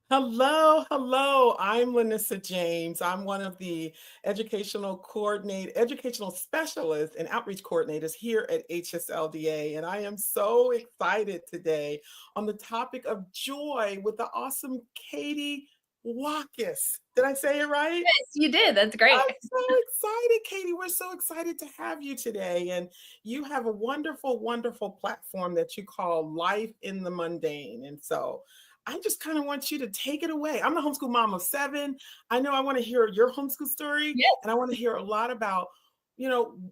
Hello, hello. I'm Lanissa James. I'm one of the educational specialists and outreach coordinators here at HSLDA. And I am so excited today on the topic of joy with the awesome Katie Watkis. Did I say it right? Yes, you did. That's great. I'm so excited, Katie. We're so excited to have you today. And you have a wonderful, wonderful platform that you call Life in the Mundane. And so I just kind of want you to take it away. I'm the homeschool mom of seven. I know I want to hear your homeschool story, Yes. and I want to hear a lot about,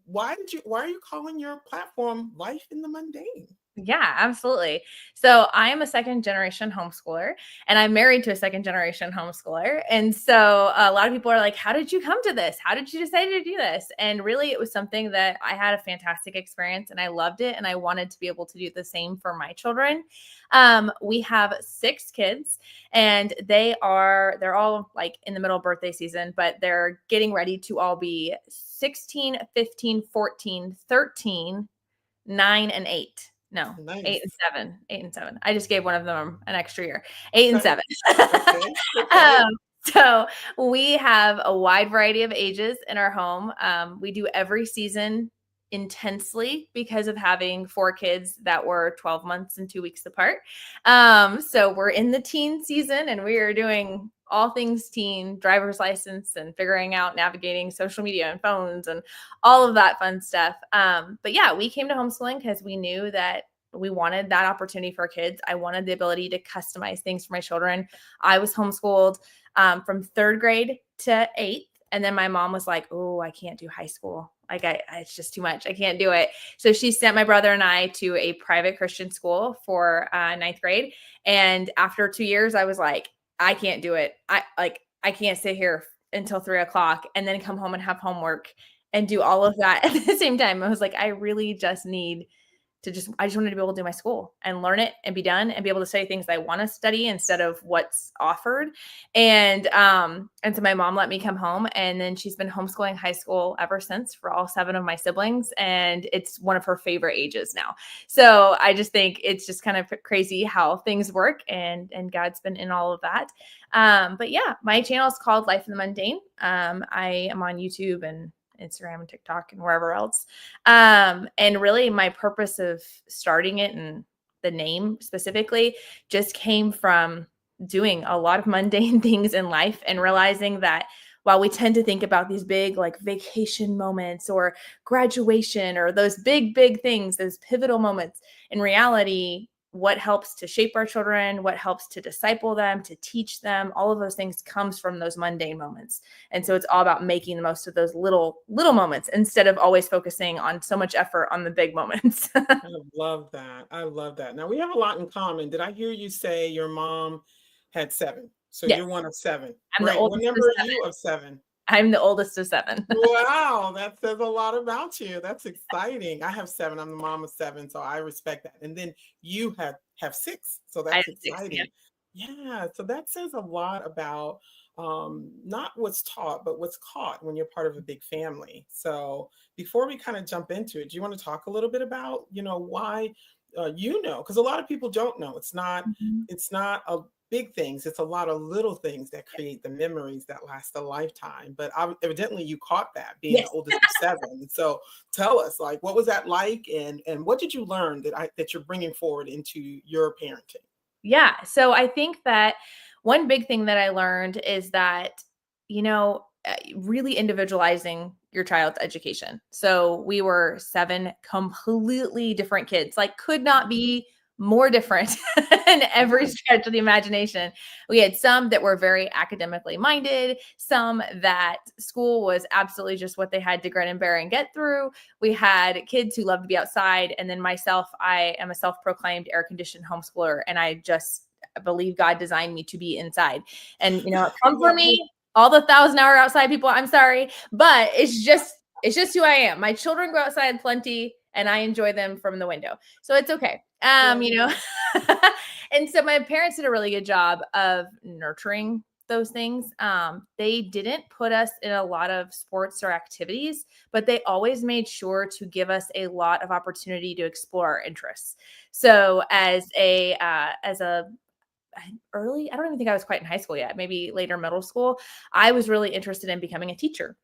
why are you calling your platform Life in the Mundane? Yeah, absolutely. So I am a second generation homeschooler and I'm married to a second generation homeschooler. And so a lot of people are like, how did you come to this? How did you decide to do this? And really, it was something that I had a fantastic experience and I loved it. And I wanted to be able to do the same for my children. We have 6 kids and they're all like in the middle of birthday season, but they're getting ready to all be 16, 15, 14, 13, 9, and 8. No, 8 and Nice. 7. 8 and 7. I just gave one of them an extra year. 8 and Okay. 7. Okay. Okay. Um, so we have a wide variety of ages in our home. We do every season intensely because of having 4 kids that were 12 months and 2 weeks apart. So we're in the teen season and we are doing all things teen, driver's license, and figuring out navigating social media and phones and all of that fun stuff. But yeah, we came to homeschooling because we knew that we wanted that opportunity for kids. I wanted the ability to customize things for my children. I was homeschooled from 3rd grade to 8th. And then my mom was like, oh, I can't do high school. It's just too much. I can't do it. So she sent my brother and I to a private Christian school for 9th grade. And after 2 years, I was like, I can't do it. I can't sit here until 3 o'clock and then come home and have homework and do all of that at the same time. I was like, I really just need I just wanted to be able to do my school and learn it and be done and be able to study things I want to study instead of what's offered. And so my mom let me come home and then she's been homeschooling high school ever since for all 7 of my siblings. And it's one of her favorite ages now. So I just think it's just kind of crazy how things work and God's been in all of that. But yeah, my channel is called Life in the Mundane. I am on YouTube and Instagram and TikTok and wherever else. And really my purpose of starting it and the name specifically just came from doing a lot of mundane things in life and realizing that while we tend to think about these big like vacation moments or graduation or those big things, those pivotal moments, in reality, what helps to shape our children, what helps to disciple them, to teach them, all of those things comes from those mundane moments. And so it's all about making the most of those little moments instead of always focusing on so much effort on the big moments. I love that. I love that. Now we have a lot in common. Did I hear you say your mom had seven? So Yes, you're one of seven. I'm the Great. What oldest of number are 7. you of seven? I'm the oldest of 7. Wow, that says a lot about you. That's exciting. I have seven. I'm the mom of seven, so I respect that. And then you have six, so I have that's 6, yeah. exciting. Yeah, so that says a lot about not what's taught, but what's caught when you're part of a big family. So before we kind of jump into it, do you want to talk a little bit about why because a lot of people don't know. Mhm. It's not a big things. It's a lot of little things that create the memories that last a lifetime. But evidently, you caught that being the Yes. oldest of seven. So tell us, like, what was that like, and what did you learn that you're bringing forward into your parenting? Yeah. So I think that one big thing that I learned is that, really individualizing your child's education. So we were 7 completely different kids, like could not be more different in every Yeah. stretch of the imagination. We had some that were very academically minded, some that school was absolutely just what they had to grin and bear and get through. We had kids who loved to be outside. And then myself, I am a self-proclaimed air-conditioned homeschooler. And I just believe God designed me to be inside. And, come for Love it. me, all the 1,000-hour outside people. I'm sorry, but it's just who I am. My children go outside plenty and I enjoy them from the window. So it's okay. Love it. And so my parents did a really good job of nurturing those things. They didn't put us in a lot of sports or activities, but they always made sure to give us a lot of opportunity to explore our interests. So as a early, I don't even think I was quite in high school yet, maybe later middle school, I was really interested in becoming a teacher.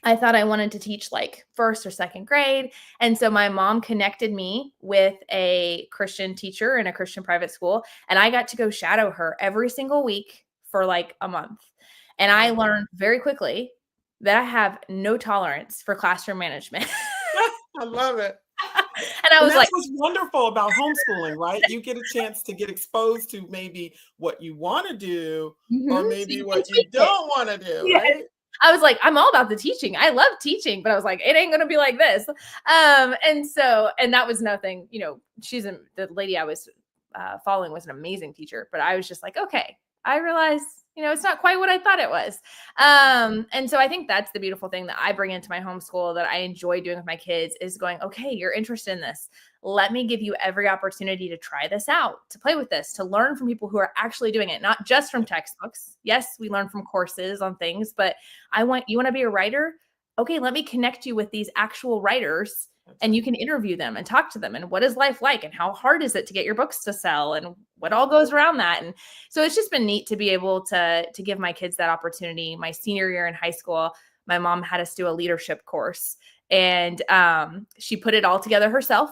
I thought I wanted to teach like first or second grade. And so my mom connected me with a Christian teacher in a Christian private school. And I got to go shadow her every single week for like a month. And I Wow. learned very quickly that I have no tolerance for classroom management. I love it. And I And was like, that's what's wonderful about homeschooling, right? You get a chance to get exposed to maybe what you want to do or so maybe you can what you tweak it. don't want to do, Yes. right? I was like, I'm all about the teaching. I love teaching, but I was like, it ain't gonna be like this. And that was nothing, the lady I was following was an amazing teacher, but I was just like, okay, I realize, it's not quite what I thought it was. And so I think that's the beautiful thing that I bring into my homeschool that I enjoy doing with my kids is going, okay, you're interested in this. Let me give you every opportunity to try this out, to play with this, to learn from people who are actually doing it, not just from textbooks. Yes, we learn from courses on things, but you want to be a writer? Okay, let me connect you with these actual writers That's and you right. can interview them and talk to them and what is life like and how hard is it to get your books to sell and what all Right. goes around that. And so it's just been neat to be able to give my kids that opportunity. My senior year in high school, my mom had us do a leadership course and she put it all together herself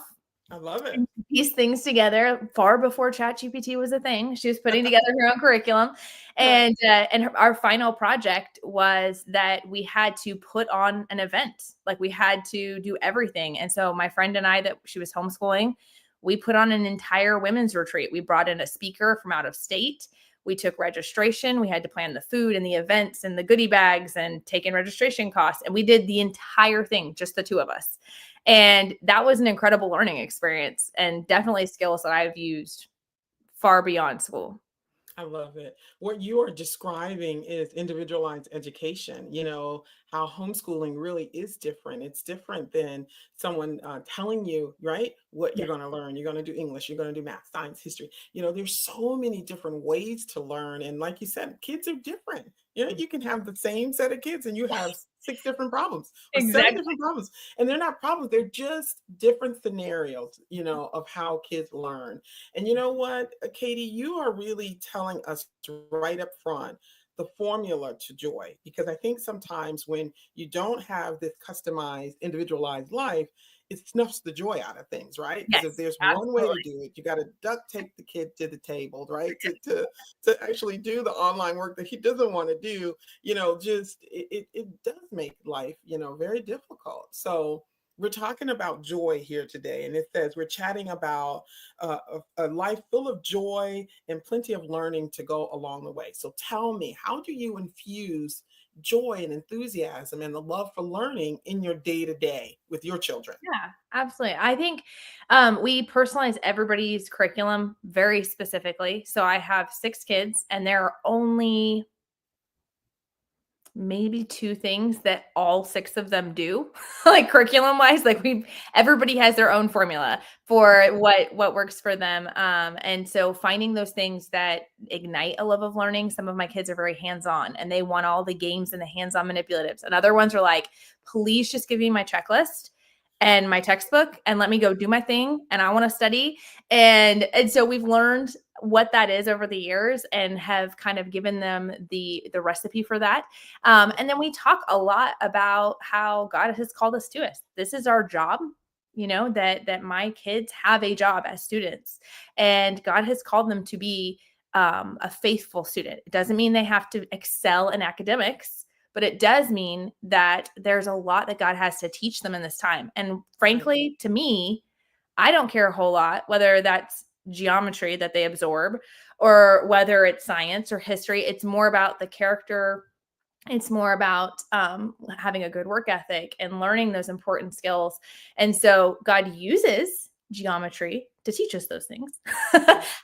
I love it. and piece things together far before ChatGPT was a thing. She was putting together her own curriculum, Right. and our final project was that we had to put on an event, like we had to do everything. And so my friend and I, that she was homeschooling, we put on an entire women's retreat. We brought in a speaker from out of state. We took registration. We had to plan the food and the events and the goodie bags and take in registration costs. And we did the entire thing, just the two of us. And that was an incredible learning experience and definitely skills that I've used far beyond school. I love it. What you are describing is individualized education, how homeschooling really is different. It's different than someone telling you, right, what Yeah. you're going to learn. You're going to do English, you're going to do math, science, history. There's so many different ways to learn. And like you said, kids are different. You can have the same set of kids and you have six different problems or seven Exactly. different problems. And they're not problems, they're just different scenarios, of how kids learn. And you know what, Katie, you are really telling us right up front the formula to joy. Because I think sometimes when you don't have this customized, individualized life, it snuffs the joy out of things, right? Because if Yes, there's one way to absolutely. do it, you got to duct tape the kid to the table, right? To actually do the online work that he doesn't want to do, just it does make life, very difficult. So we're talking about joy here today, and it says we're chatting about a life full of joy and plenty of learning to go along the way. So tell me, how do you infuse joy and enthusiasm and the love for learning in your day to day with your children? Yeah, absolutely. I think we personalize everybody's curriculum very specifically. So I have 6 kids, and there are only maybe 2 things that all 6 of them do, like curriculum wise, like everybody has their own formula for what works for them. And so finding those things that ignite a love of learning. Some of my kids are very hands-on and they want all the games and the hands-on manipulatives. And other ones are like, please just give me my checklist and my textbook and let me go do my thing and I want to study. And so we've learned what that is over the years and have kind of given them the recipe for that. And then we talk a lot about how God has called us to us. This is our job, that my kids have a job as students, and God has called them to be a faithful student. It doesn't mean they have to excel in academics, but it does mean that there's a lot that God has to teach them in this time. And Right. frankly, to me, I don't care a whole lot whether that's geometry that they absorb or whether it's science or history. It's more about the character. It's more about having a good work ethic and learning those important skills. And so God uses geometry to teach us those things.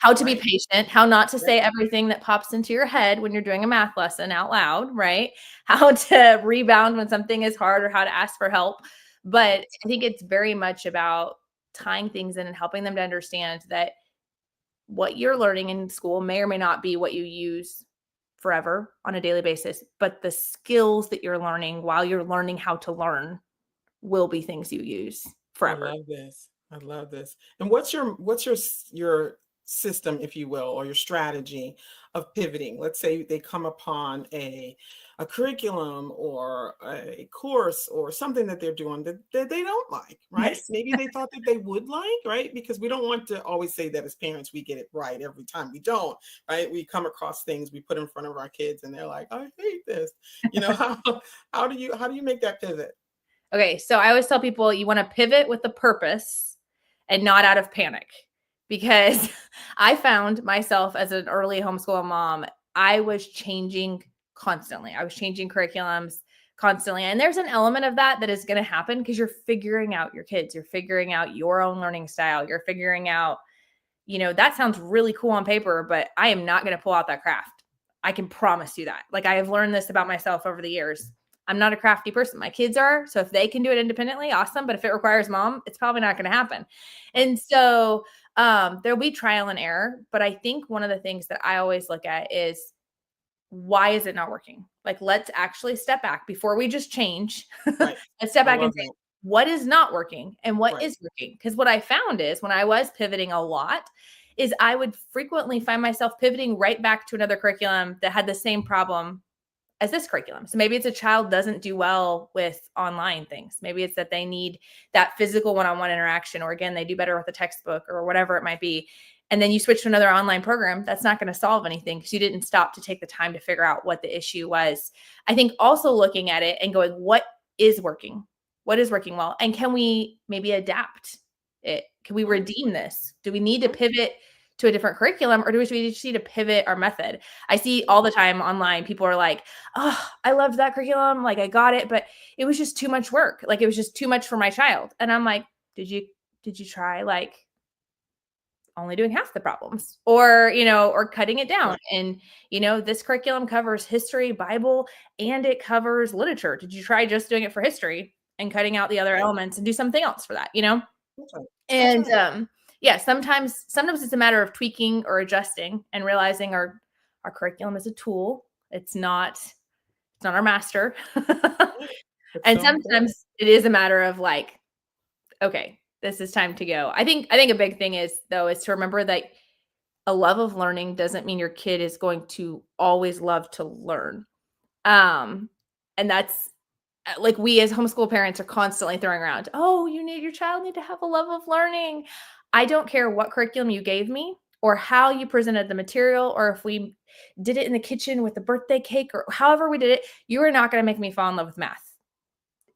How to be Right. patient, how not to Right. say everything that pops into your head when you're doing a math lesson out loud, right? How to rebound when something is hard or how to ask for help. But Right. I think it's very much about tying things in and helping them to understand that what you're learning in school may or may not be what you use forever on a daily basis, but the skills that you're learning while you're learning how to learn will be things you use I forever. love this. I love this. And what's your system, if you will, or your strategy of pivoting. Let's say they come upon a curriculum or a course or something that they're doing that they don't like, right? Yes. Maybe they thought that they would like, right? Because we don't want to always say that as parents we get it right every time. We don't, right? We come across things we put in front of our kids and they're like, I hate this. You know, how do you make that pivot? Okay, so I always tell people you want to pivot with a purpose and not out of panic because I found myself as an early homeschool mom, I was changing constantly. I was changing curriculums constantly. And there's an element of that that is going to happen because you're figuring out your kids, you're figuring out your own learning style, you're figuring out, that sounds really cool on paper, but I am not going to pull out that craft. I can promise you that. Like I have learned this about myself over the years. I'm not a crafty person. My kids are. So if they can do it independently, awesome. But if it requires mom, it's probably not going to happen. And so there'll be trial and error. But I think one of the things that I always look at is why is it not working? Like, let's actually step back before we just change. Right. Let's step I back and love say, that. what is not working and what Right. is working? Because what I found is when I was pivoting a lot, is I would frequently find myself pivoting right back to another curriculum that had the same problem as this curriculum. So maybe it's a child doesn't do well with online things. Maybe it's that they need that physical one-on-one interaction, or again, they do better with a textbook or whatever it might be. And then you switch to another online program. That's not going to solve anything because you didn't stop to take the time to figure out what the issue was. I think also looking at it and going, what is working? What is working well? And can we maybe adapt it? Can we Right. redeem this? Do we need to Right. pivot to a different curriculum, or do we just need to pivot our method? I see Yeah. all the time online, people are like, oh, I loved that curriculum. Like I got it, but it was just too much work. Like it was just too much for my child. And I'm like, did you try like only doing half the problems or, or cutting it down? Right. And, this curriculum covers history, Bible, and it covers literature. Did you try just doing it for history and cutting out the other Right. elements and do something else for that, That's right. That's And right. yeah, sometimes it's a matter of tweaking or adjusting and realizing our curriculum is a tool. It's not our master. Right. It's And so important. sometimes it is a matter of like, okay, this is time to go. I think a big thing is though is to remember that a love of learning doesn't mean your kid is going to always love to learn. Um and that's like we as homeschool parents are constantly throwing around, oh, your child need to have a love of learning. I don't care what curriculum you gave me or how you presented the material, or if we did it in the kitchen with the birthday cake or however we did it, you are not going to make me fall in love with math.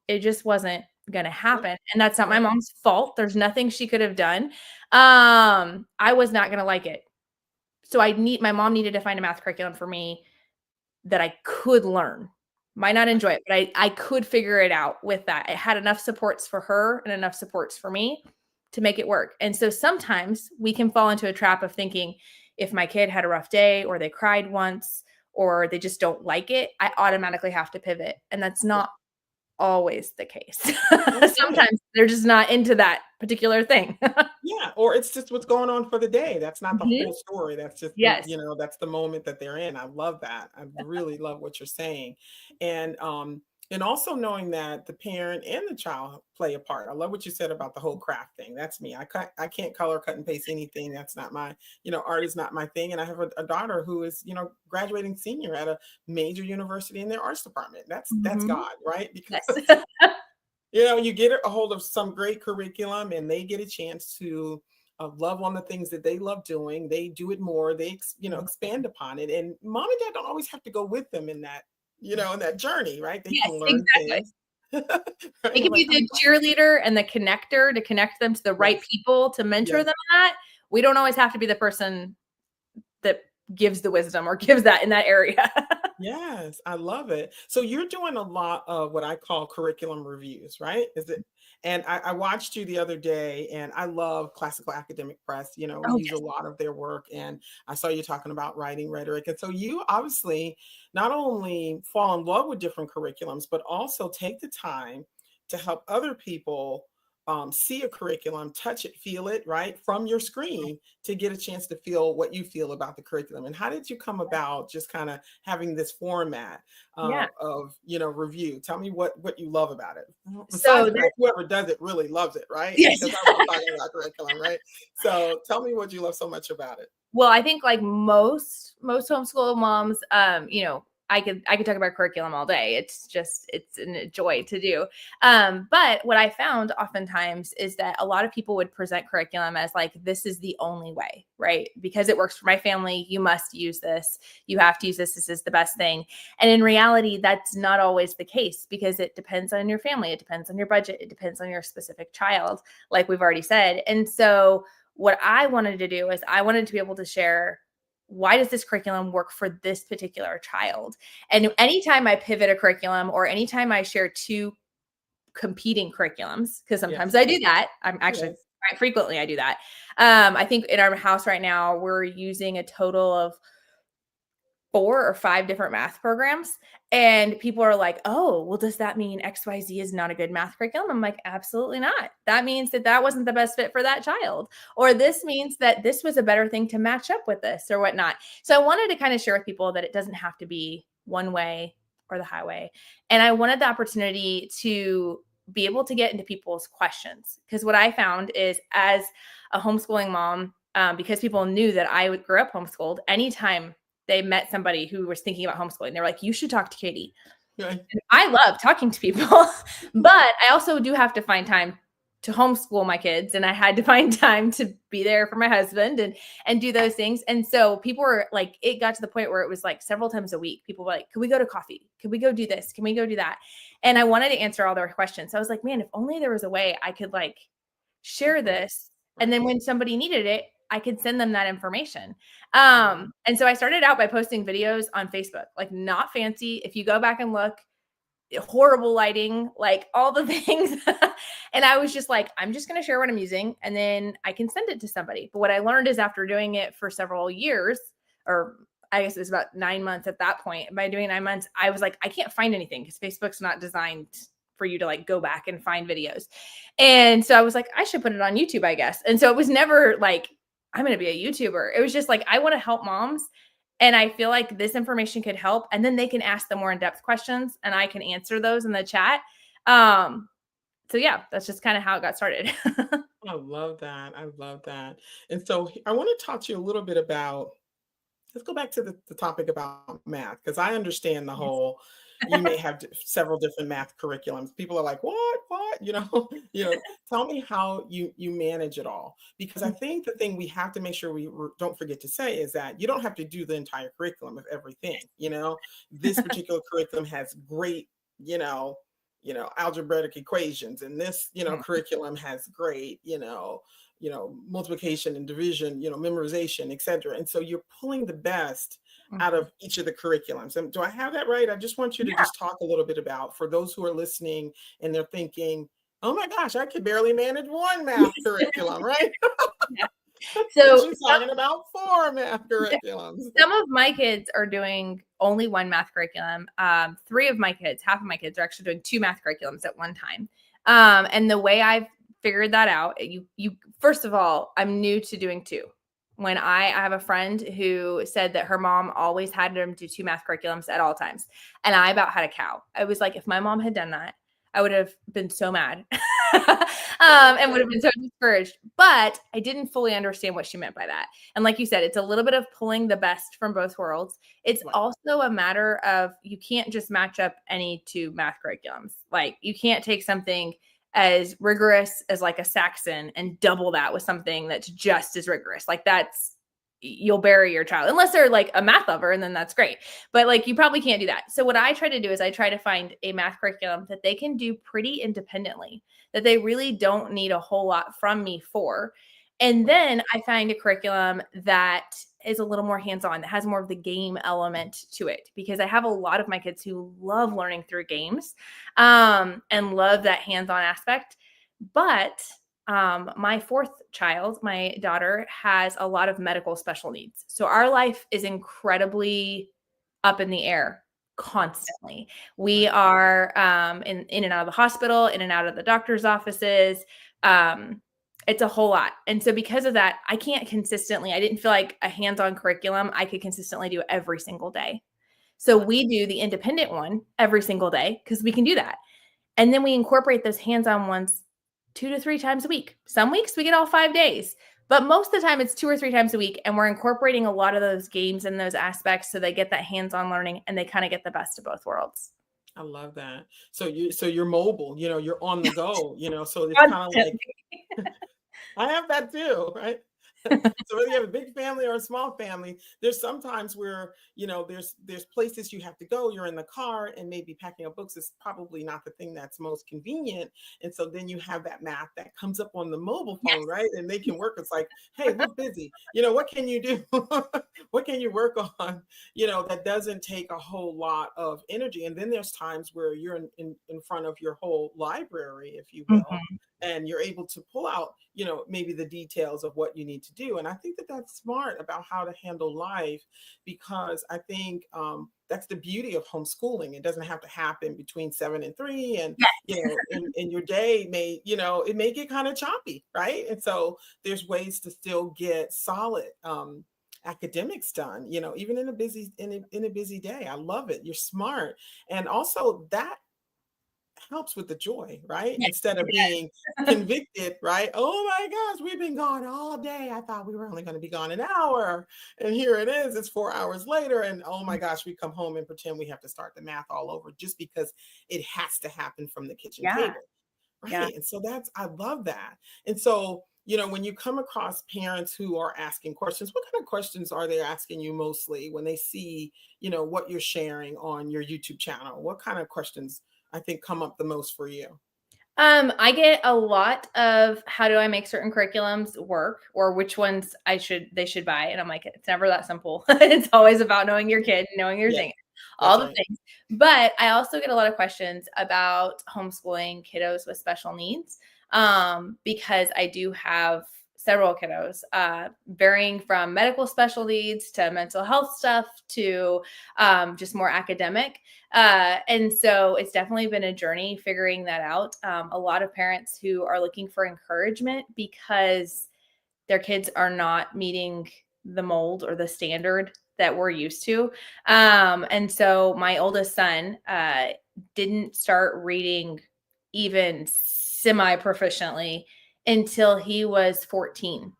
It just wasn't going to Right. happen. And that's not my Right. mom's fault. There's nothing she could have done. I was not going to like it. So my mom needed to find a math curriculum for me that I could learn. Might not Right. enjoy it, but I could figure it out with that. It had enough supports for her and enough supports for me to make it work. And so sometimes we can fall into a trap of thinking if my kid had a rough day or they cried once or they just don't like it, I automatically have to pivot. And that's Yeah. not always the case. That's right. Sometimes they're just not into that particular thing. Yeah, or it's just what's going on for the day. That's not the Mhm. whole story. That's just the, Yes. that's the moment that they're in. I love that. I really love what you're saying. And also knowing that the parent and the child play a part. I love what you said about the whole craft thing. That's me. I can't color, cut and paste anything. That's not my, art is not my thing. And I have a daughter who is, graduating senior at a major university in their arts department. That's Mhm. God, right? Yes. Because you get a hold of some great curriculum and they get a chance to love on the things that they love doing. They do it more. They, expand upon it. And mom and dad don't always have to go with them in that, in that journey, right? They Yes, can learn exactly. things. They Right? can be Like, the cheerleader and the connector to connect them to the right yes, people to mentor yes. them in that. We don't always have to be the person that gives the wisdom or gives that in that area. Yes, I love it. So you're doing a lot of what I call curriculum reviews, right? Is it? And I watched you the other day, and I love Classical Academic Press. We Oh, use a yes. lot of their work, and I saw you talking about writing rhetoric. And so you obviously not only fall in love with different curriculums, but also take the time to help other people see a curriculum, touch it, feel it, right, from your screen to get a chance to feel what you feel about the curriculum. And how did you come about just kind of having this format Yeah. of, review? Tell me what you love about it. Besides So the there, fact whoever does it really loves it, right? yes. Because I love talking about curriculum, right? So tell me what you love so much about it. Well, I think like most homeschool moms, I could talk about curriculum all day. It's a joy to do. But what I found oftentimes is that a lot of people would present curriculum as like, this is the only way, right? Because it works for my family, you must use this. You have to use this. This is the best thing. And in reality, that's not always the case because it depends on your family. It depends on your budget. It depends on your specific child, like we've already said. And so what I wanted to do is I wanted to be able to share, why does this curriculum work for this particular child? And anytime I pivot a curriculum or anytime I share two competing curriculums, because sometimes Yes. I do that, I'm actually Yes. quite frequently I do that. I think in our house right now, we're using a total of 4 or 5 different math programs, and people are like, "Oh, well, does that mean XYZ is not a good math curriculum?" I'm like, "Absolutely not. That means that that wasn't the best fit for that child, or this means that this was a better thing to match up with this or whatnot." So I wanted to kind of share with people that it doesn't have to be one way or the highway, and I wanted the opportunity to be able to get into people's questions, because what I found is as a homeschooling mom, because people knew that I grew up homeschooled, anytime they met somebody who was thinking about homeschooling, they were like, you should talk to Katie. Right. And I love talking to people, but I also do have to find time to homeschool my kids, and I had to find time to be there for my husband and do those things. And so people were like, it got to the point where it was like several times a week. People were like, "Can we go to coffee? Can we go do this? Can we go do that?" And I wanted to answer all their questions. So I was like, man, if only there was a way I could like share this, and Right. then when somebody needed it, I could send them that information. Right. And so I started out by posting videos on Facebook, like not fancy. If you go back and look, horrible lighting, like all the things. And I was just like, I'm just going to share what I'm using and then I can send it to somebody. But what I learned is after doing it for several years, or I guess it was about 9 months at that point, by doing 9 months, I was like, I can't find anything because Facebook's not designed for you to like go back and find videos. And so I was like, I should put it on YouTube, I guess. And so it was never like, I'm going to be a YouTuber. It was just like, I want to help moms. And I feel like this information could help. And then they can ask the more in-depth questions and I can answer those in the chat. So yeah, that's just kind of how it got started. I love that. I love that. And so I want to talk to you a little bit about, let's go back to the topic about math, because I understand the Yes. whole, you may have several different math curriculums. People are like, what, tell me how you manage it all. Because I think the thing we have to make sure we don't forget to say is that you don't have to do the entire curriculum of everything. This particular curriculum has great, you know, algebraic equations, and this, Mhm. curriculum has great, multiplication and division, memorization, etc. And so you're pulling the best out Mhm. of each of the curriculums. And do I have that right? I just want you to Yeah. just talk a little bit about, for those who are listening and they're thinking, oh my gosh, I could barely manage one math curriculum, right? Yeah. And So she's talking about four math curriculums. some of my kids are doing only one math curriculum. 3 of my kids, half of my kids are actually doing 2 math curriculums at one time. And the way I've figured that out, you first of all, I'm new to doing 2. When I have a friend who said that her mom always had them do 2 math curriculums at all times, and I about had a cow. I was like, if my mom had done that, I would have been so mad. And would have been so discouraged. But I didn't fully understand what she meant by that. And like you said, it's a little bit of pulling the best from both worlds. It's Right. also a matter of you can't just match up any 2 math curriculums. Like you can't take something as rigorous as like a Saxon and double that with something that's just as rigorous. Like that's, you'll bury your child unless they're like a math lover, and then that's great. But like you probably can't do that. So what I try to do is I try to find a math curriculum that they can do pretty independently, that they really don't need a whole lot from me for. And Right. then I find a curriculum that is a little more hands-on, that has more of the game element to it, because I have a lot of my kids who love learning through games, and love that hands-on aspect. But my 4th child, my daughter, has a lot of medical special needs. So our life is incredibly up in the air Right. constantly. We Right. are in and out of the hospital, in and out of the doctor's offices, It's a whole lot. And so because of that, I didn't feel like a hands-on curriculum I could consistently do every single day. So Yes. we do the independent one every single day because we can do that. And then we incorporate those hands-on ones 2 to 3 times a week. Some weeks we get all 5 days, but most of the time it's 2 or 3 times a week, and we're incorporating a lot of those games and those aspects so they get that hands-on learning and they kind of get the best of both worlds. I love that. So you're mobile, you're on the go, so it's kind of like I have that too, right? So whether you have a big family or a small family, there's sometimes where, there's places you have to go, you're in the car and maybe packing up books is probably not the thing that's most convenient. And so then you have that math that comes up on the mobile phone, Yes. right? And they can work. It's like, hey, we're busy. What can you do? What can you work on? That doesn't take a whole lot of energy. And then there's times where you're in front of your whole library, if you will, Mhm. and you're able to pull out maybe the details of what you need to do. And I think that that's smart about how to handle life, because I think that's the beauty of homeschooling. It doesn't have to happen between 7 and 3, and Yes. in your day may it may get kind of choppy, right? And so there's ways to still get solid academics done, even in a busy day. I love it. You're smart. And also that helps with the joy, right? Yes, Instead it of being does. convicted, right? Oh my gosh, we've been gone all day. I thought we were only going to be gone an hour. And here it is. It's 4 hours later. And oh my gosh, we come home and pretend we have to start the math all over just because it has to happen from the kitchen Yeah, table. yeah. Right. And so I love that. And so, when you come across parents who are asking questions, what kind of questions are they asking you mostly when they see, what you're sharing on your YouTube channel? What kind of questions I think come up the most for you? I get a lot of how do I make certain curriculums work or which ones they should buy. And I'm like, it's never that simple. It's always about knowing your kid, knowing your Yeah, thing, all that's the right. things. But I also get a lot of questions about homeschooling kiddos with special needs. Because I do have several kiddos, varying from medical special needs to mental health stuff to just more academic. And so it's definitely been a journey figuring that out. A lot of parents who are looking for encouragement because their kids are not meeting the mold or the standard that we're used to. And so my oldest son didn't start reading even semi proficiently until he was 14,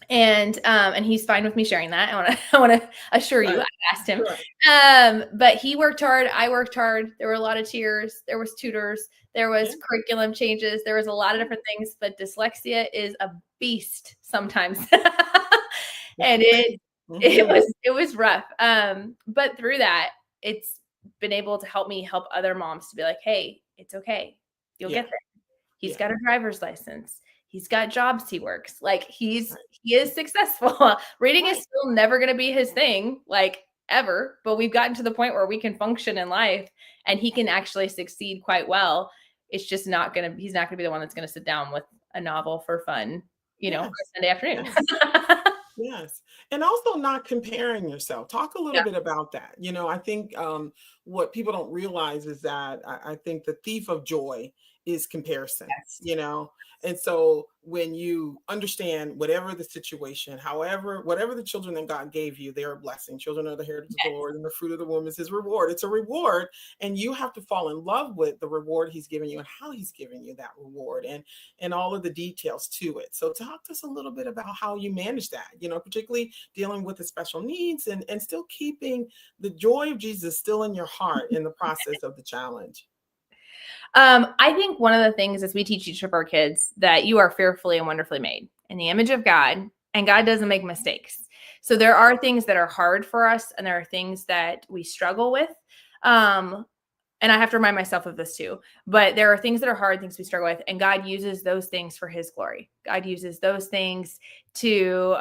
and he's fine with me sharing that. I want to assure you, I Right. asked him. Right. But he worked hard, I worked hard. There were a lot of tears, there was tutors, there Yeah. was curriculum changes, there was a lot of Yeah. different things, but dyslexia is a beast sometimes. Yes, And it it is. Mhm. it was rough. But through that, it's been able to help me help other moms to be like, "Hey, it's okay. You'll Yeah. get there." He's Yeah. got a driver's license. He's got jobs he works. Like Right. he is successful. Reading is Right. still never going to be his thing, like ever, but we've gotten to the point where we can function in life and he can actually succeed quite well. It's just not going to he's not going to be the one that's going to sit down with a novel for fun, on Yes. a Sunday afternoon. Yes. Yes. And also not comparing yourself. Talk a little Yeah. bit about that. I think what people don't realize is that I think the thief of joy is comparison, Yes. you know? And so when you understand whatever the situation, however, whatever the children that God gave you, they're a blessing. Children are the heritage of the Yes. Lord, and the fruit of the womb is his reward. It's a reward. And you have to fall in love with the reward he's given you and how he's given you that reward. And all of the details to it. So talk to us a little bit about how you manage that, particularly dealing with the special needs and still keeping the joy of Jesus still in your heart in the process of the challenge. I think one of the things is we teach each of our kids that you are fearfully and wonderfully made in the image of God, and God doesn't make mistakes. So there are things that are hard for us, and there are things that we struggle with. Um, and I have to remind myself of this too. But there are things that are hard, things we struggle with, and God uses those things for His glory. God uses those things to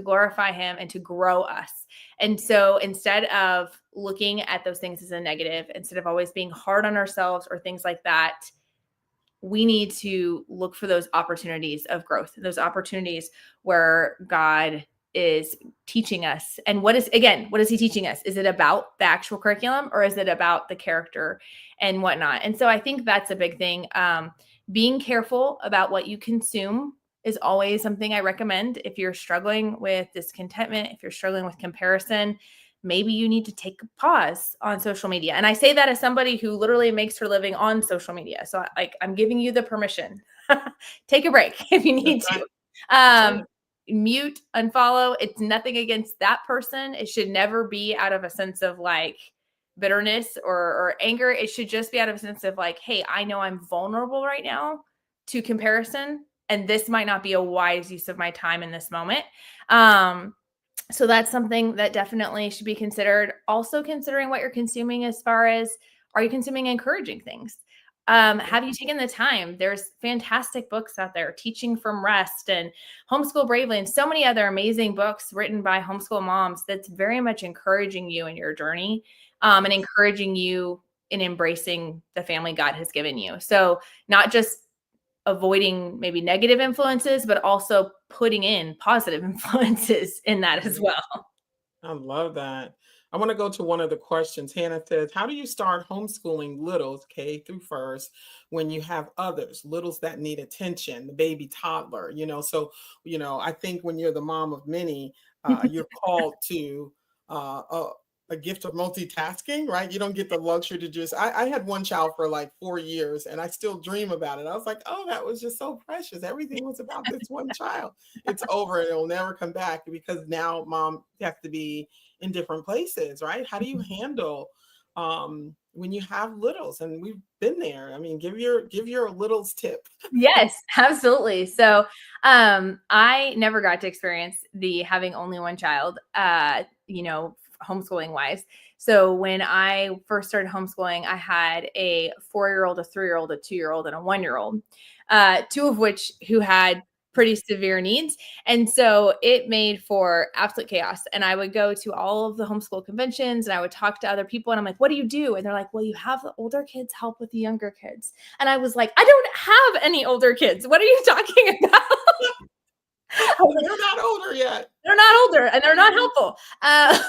glorify Him and to grow us. And so instead of looking at those things as a negative, instead of always being hard on ourselves or things like that, we need to look for those opportunities of growth, those opportunities where God is teaching us. And what is he teaching us? Is it about the actual curriculum or is it about the character and whatnot? And so I think that's a big thing. being careful about what you consume is always something I recommend. If you're struggling with discontentment, if you're struggling with comparison, maybe you need to take a pause on social media. And I say that as somebody who literally makes her living on social media. So I'm giving you the permission. Take a break if you That's need to. right. That's right. Mute, unfollow. It's nothing against that person. It should never be out of a sense of like bitterness or anger. It should just be out of a sense of like, hey, I know I'm vulnerable right now to comparison, and this might not be a wise use of my time in this moment. So that's something that definitely should be considered. Also considering what you're consuming as far as, are you consuming encouraging things? Have you taken the time? There's fantastic books out there, Teaching from Rest and Homeschool Bravely, and so many other amazing books written by homeschool moms that's very much encouraging you in your journey, and encouraging you in embracing the family God has given you. So not just avoiding maybe negative influences, but also putting in positive influences in that as Mhm. well. I love that. I want to go to one of the questions. Hannah says, how do you start homeschooling littles, K through first, when you have others, littles that need attention, the baby toddler, So, I think when you're the mom of many, you're called to uh, a, a gift of multitasking, right? You don't get the luxury to just, I had one child for like 4 years and I still dream about it. I was like, oh, that was just so precious. Everything was about this one child. It's over and it'll never come back because now mom has to be in different places, right? How do you handle when you have littles? And we've been there. I mean, give your littles tip. Yes, absolutely. So, I never got to experience the having only one child, homeschooling wise. So when I first started homeschooling, I had a 4-year-old, a 3-year-old, a 2-year-old, and a 1-year-old, two of which who had pretty severe needs. And so it made for absolute chaos. And I would go to all of the homeschool conventions and I would talk to other people and I'm like, what do you do? And they're like, well, you have the older kids help with the younger kids. And I was like, I don't have any older kids. What are you talking about? They're not older yet. They're not older and they're not helpful. And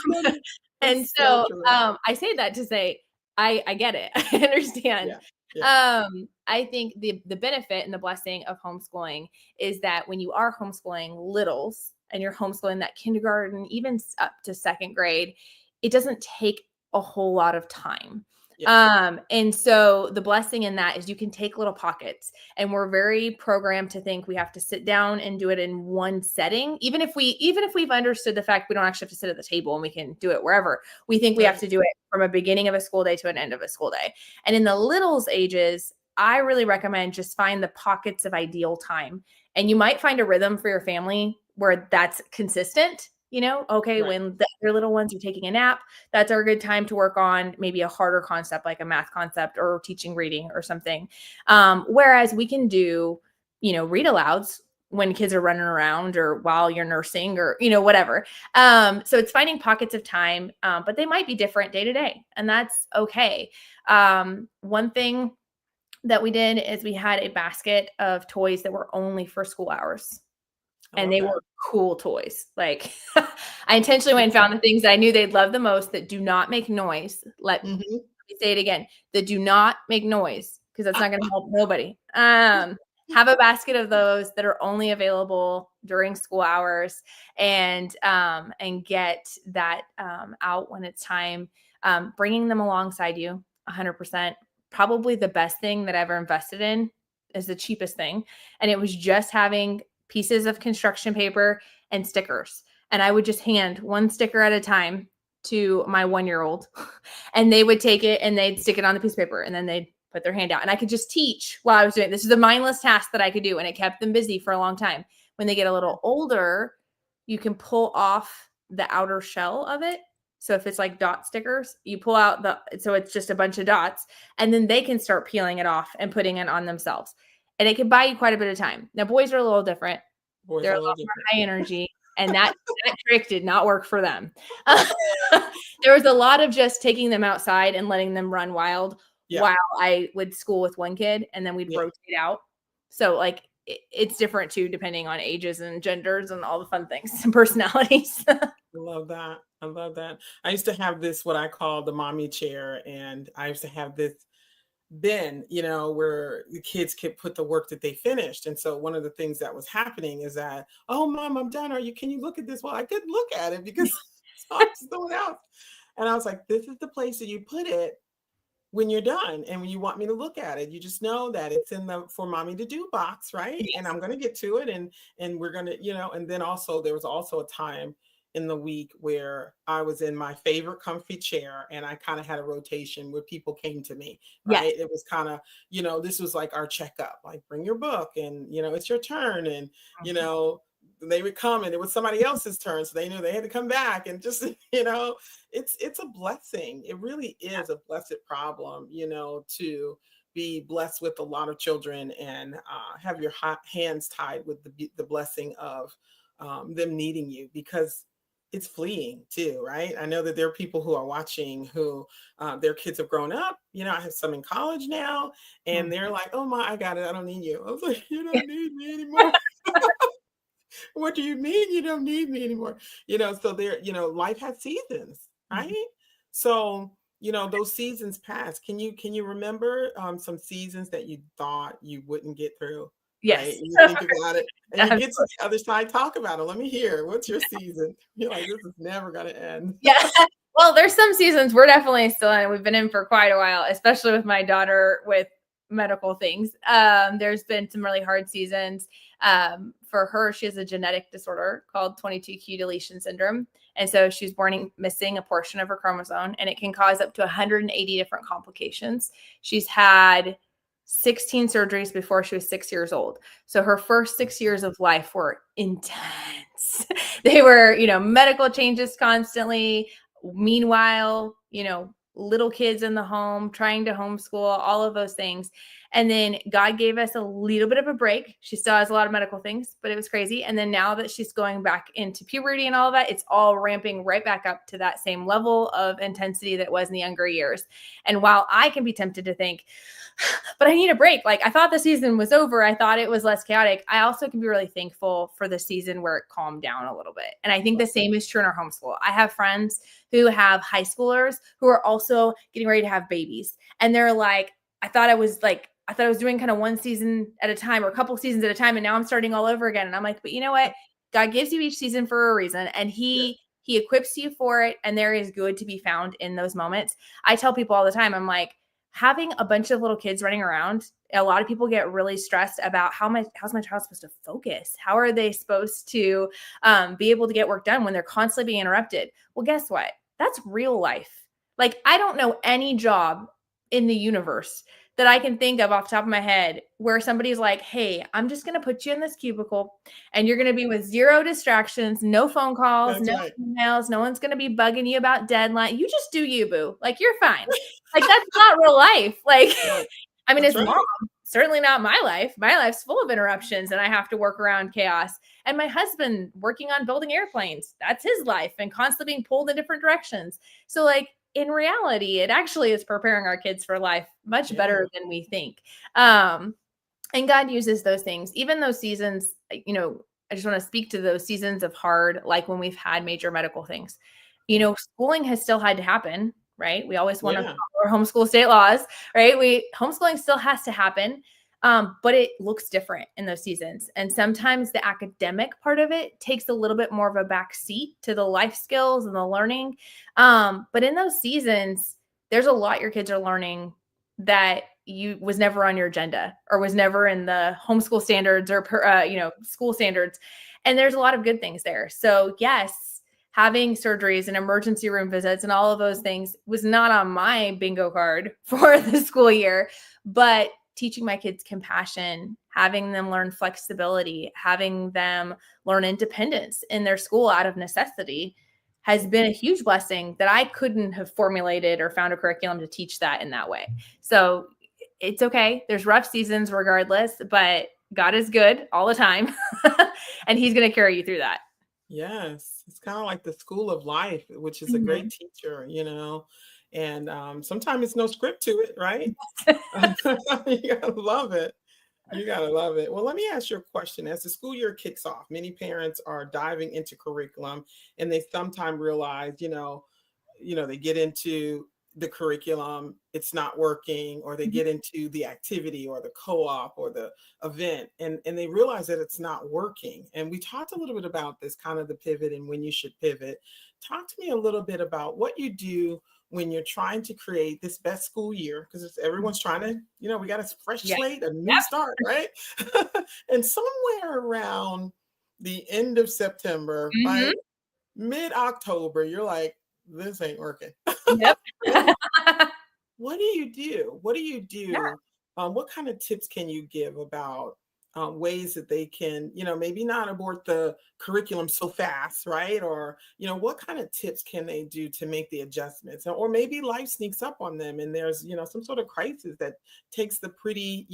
It's so so true. I say that to say I get it. I understand. Yeah. Yeah. I think the benefit and the blessing of homeschooling is that when you are homeschooling littles and you're homeschooling that kindergarten, even up to second grade, it doesn't take a whole lot of time. Yes. And so the blessing in that is you can take little pockets, and we're very programmed to think we have to sit down and do it in one setting. Even if we've understood the fact we don't actually have to sit at the table and we can do it wherever, we think we have Right. to do it from a beginning of a school day to an end of a school day. And in the littles ages, I really recommend just find the pockets of ideal time. And you might find a rhythm for your family where that's consistent. Okay, Right. when the other little ones are taking a nap, that's our good time to work on maybe a harder concept like a math concept or teaching reading or something. Whereas we can do, read alouds when kids are running around or while you're nursing or, whatever. So it's finding pockets of time, but they might be different day to day, and that's okay. One thing that we did is we had a basket of toys that were only for school hours. I And love they that. were cool toys. Like I intentionally went and found the things that I knew they'd love the most that do not make noise. Let Mhm. me say it again, that do not make noise because that's not going to help nobody. Have a basket of those that are only available during school hours, and get that out when it's time. Bringing them alongside you, 100%. Probably the best thing that I ever invested in is the cheapest thing, and it was just having pieces of construction paper and stickers. And I would just hand one sticker at a time to my 1-year-old, and they would take it and they'd stick it on the piece of paper and then they'd put their hand out. And I could just teach while I was doing it. This is a mindless task that I could do, and it kept them busy for a long time. When they get a little older, you can pull off the outer shell of it. So if it's like dot stickers, you pull out so it's just a bunch of dots, and then they can start peeling it off and putting it on themselves. And it can buy you quite a bit of time. Now, boys are a little different. Boys They're are a a little lot more different. high energy, and that trick did not work for them. There was a lot of just taking them outside and letting them run wild Yeah. while I would school with one kid, and then we'd Yeah. rotate out. So, like, it's different too, depending on ages and genders and all the fun things and personalities. I love that. I love that. I used to have this, what I call the mommy chair, and I used to have then, where the kids could put the work that they finished. And so one of the things that was happening is that, oh, mom, I'm done. Can you look at this? Well, I couldn't look at it because I was doing else. And I was like, this is the place that you put it when you're done. And when you want me to look at it, you just know that it's in the for mommy to do box, right? And Yes. I'm going to get to it. And we're going to, and then also there was also a time in the week where I was in my favorite comfy chair and I kind of had a rotation where people came to me, Yes. right? It was kind of, this was like our checkup, like bring your book and, it's your turn. And, you Mhm. know, they would come and it was somebody else's turn. So they knew they had to come back and just, it's a blessing. It really is a blessed problem, to be blessed with a lot of children and have your hands tied with the blessing of them needing you, because it's fleeing too, right? I know that there are people who are watching who their kids have grown up. I have some in college now, and Mhm. they're like, "Oh my, I got it. I don't need you." I was like, "You don't need me anymore." What do you mean you don't need me anymore? So there, life has seasons, Mhm. right? So, those seasons pass. Can you remember some seasons that you thought you wouldn't get through, right? Yes. And you think about it and you get to Absolutely. the other side, talk about it. Let me hear. What's your season? You're like, this is never gonna end. Yeah. Well, there's some seasons we're definitely still in. We've been in for quite a while, especially with my daughter with medical things. There's been some really hard seasons. For her, she has a genetic disorder called 22q deletion syndrome. And so she's born missing a portion of her chromosome, and it can cause up to 180 different complications. She's had 16 surgeries before she was 6 years old. So her first 6 years of life were intense. They were, medical changes constantly. Meanwhile, little kids in the home, trying to homeschool, all of those things. And then God gave us a little bit of a break. She still has a lot of medical things, but it was crazy. And then now that she's going back into puberty and all of that, it's all ramping right back up to that same level of intensity that was in the younger years. And while I can be tempted to think, but I need a break. Like, I thought the season was over. I thought it was less chaotic. I also can be really thankful for the season where it calmed down a little bit. And I think the same is true in our homeschool. I have friends who have high schoolers who are also getting ready to have babies. And they're like, I thought I was doing kind of one season at a time or a couple seasons at a time. And now I'm starting all over again. And I'm like, but you know what? God gives you each season for a reason, and Yeah. he equips you for it. And there is good to be found in those moments. I tell people all the time, I'm like, having a bunch of little kids running around, a lot of people get really stressed about how's my child supposed to focus? How are they supposed to be able to get work done when they're constantly being interrupted? Well, guess what? That's real life. Like, I don't know any job in the universe that I can think of off the top of my head where somebody's like, hey, I'm just going to put you in this cubicle and you're going to be with zero distractions, no phone calls, That's no right. emails. No one's going to be bugging you about deadline. You just do you, boo. Like, you're fine. Like, that's not real life. Like, Right. I mean, That's as mom, right. certainly not my life. My life's full of interruptions and I have to work around chaos. And my husband working on building airplanes, that's his life, and constantly being pulled in different directions. So, like, in reality, it actually is preparing our kids for life much Yeah. better than we think. Um, and God uses those things, even those seasons, I just want to speak to those seasons of hard, like when we've had major medical things. Yeah. Schooling has still had to happen, right? We always want to Yeah. follow our homeschool state laws, right? Homeschooling still has to happen. But it looks different in those seasons. And sometimes the academic part of it takes a little bit more of a back seat to the life skills and the learning. But in those seasons, there's a lot your kids are learning that you was never on your agenda or was never in the homeschool standards or school standards. And there's a lot of good things there. So yes, having surgeries and emergency room visits and all of those things was not on my bingo card for the school year, but teaching my kids compassion, having them learn flexibility, having them learn independence in their school out of necessity has been a huge blessing that I couldn't have formulated or found a curriculum to teach that in that way. So it's okay. There's rough seasons regardless, but God is good all the time. And he's going to carry you through that. Yes, it's kind of like the school of life, which is a great Mhm. teacher, and sometimes it's no script to it, right? You gotta love it. You gotta love it. Well, let me ask you a question. As the school year kicks off, many parents are diving into curriculum, and they sometimes realize, they get into the curriculum, it's not working, or they Mhm. get into the activity or the co-op or the event, and they realize that it's not working. And we talked a little bit about this, kind of the pivot and when you should pivot. Talk to me a little bit about what you do when you're trying to create this best school year, because it's everyone's trying to, we got a fresh Yeah. slate, a new Yep. start, right? And somewhere around the end of September, Mhm. by mid-October, you're like, this ain't working. Yep. What what do you do? What do you Yeah. do? What kind of tips can you give about ways that they can, maybe not abort the curriculum so fast, right? Or, what kind of tips can they do to make the adjustments? Or maybe life sneaks up on them and there's, some sort of crisis that takes the pretty,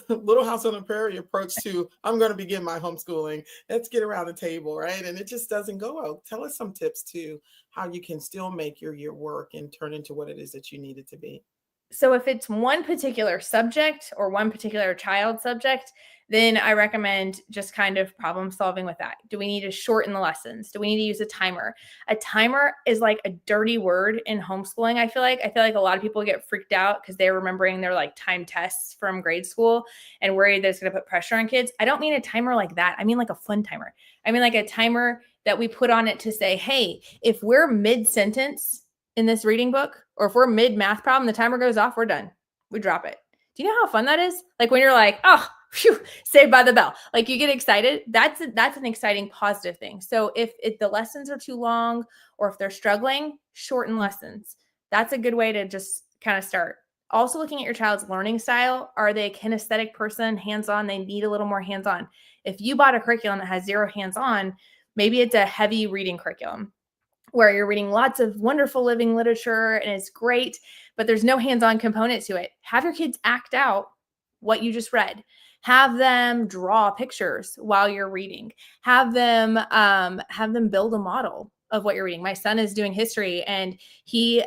Little House on the Prairie approach to, I'm going to begin my homeschooling. Let's get around the table, right? And it just doesn't go well. Tell us some tips to how you can still make your year work and turn into what it is that you need it to be. So if it's one particular subject or one particular child subject, then I recommend just kind of problem solving with that. Do we need to shorten the lessons? Do we need to use a timer? A timer is like a dirty word in homeschooling. I feel like a lot of people get freaked out because they're remembering their like time tests from grade school and worried that it's going to put pressure on kids. I don't mean a timer like that. I mean like a fun timer. I mean like a timer that we put on it to say, hey, if we're mid sentence in this reading book, or if we're mid math problem, the timer goes off, we're done. We drop it. Do you know how fun that is? Like when you're like, oh, phew, saved by the bell. Like you get excited. That's an exciting positive thing. So if the lessons are too long or if they're struggling, shorten lessons. That's a good way to just kind of start. Also looking at your child's learning style. Are they a kinesthetic person, hands-on? They need a little more hands-on. If you bought a curriculum that has zero hands-on, maybe it's a heavy reading curriculum where you're reading lots of wonderful living literature and it's great, but there's no hands-on component to it. Have your kids act out what you just read. Have them draw pictures while you're reading. Have them build a model of what you're reading. My son is doing history, and he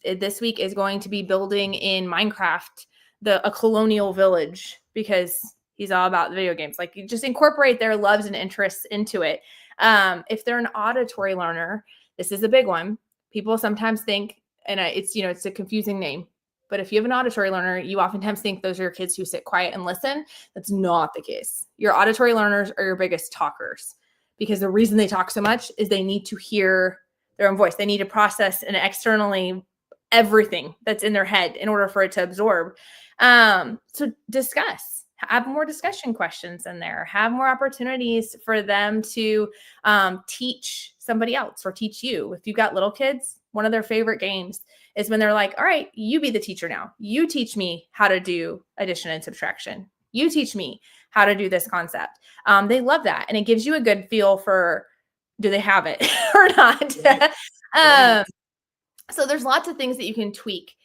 this week is going to be building in Minecraft a colonial village because he's all about the video games. Like you just incorporate their loves and interests into it. If they're an auditory learner, this is a big one. People sometimes think, and it's a confusing name, but if you have an auditory learner, you oftentimes think those are your kids who sit quiet and listen. That's not the case. Your auditory learners are your biggest talkers because the reason they talk so much is they need to hear their own voice. They need to process and externally everything that's in their head in order for it to absorb. So discuss. Have more discussion questions in there. Have more opportunities for them to teach somebody else or teach you. If you've got little kids, one of their favorite games is when they're like, all right, you be the teacher now. You teach me how to do addition and subtraction. You teach me how to do this concept. They love that. And it gives you a good feel for, do they have it or not? Right. Right. um, so there's lots of things that you can tweak.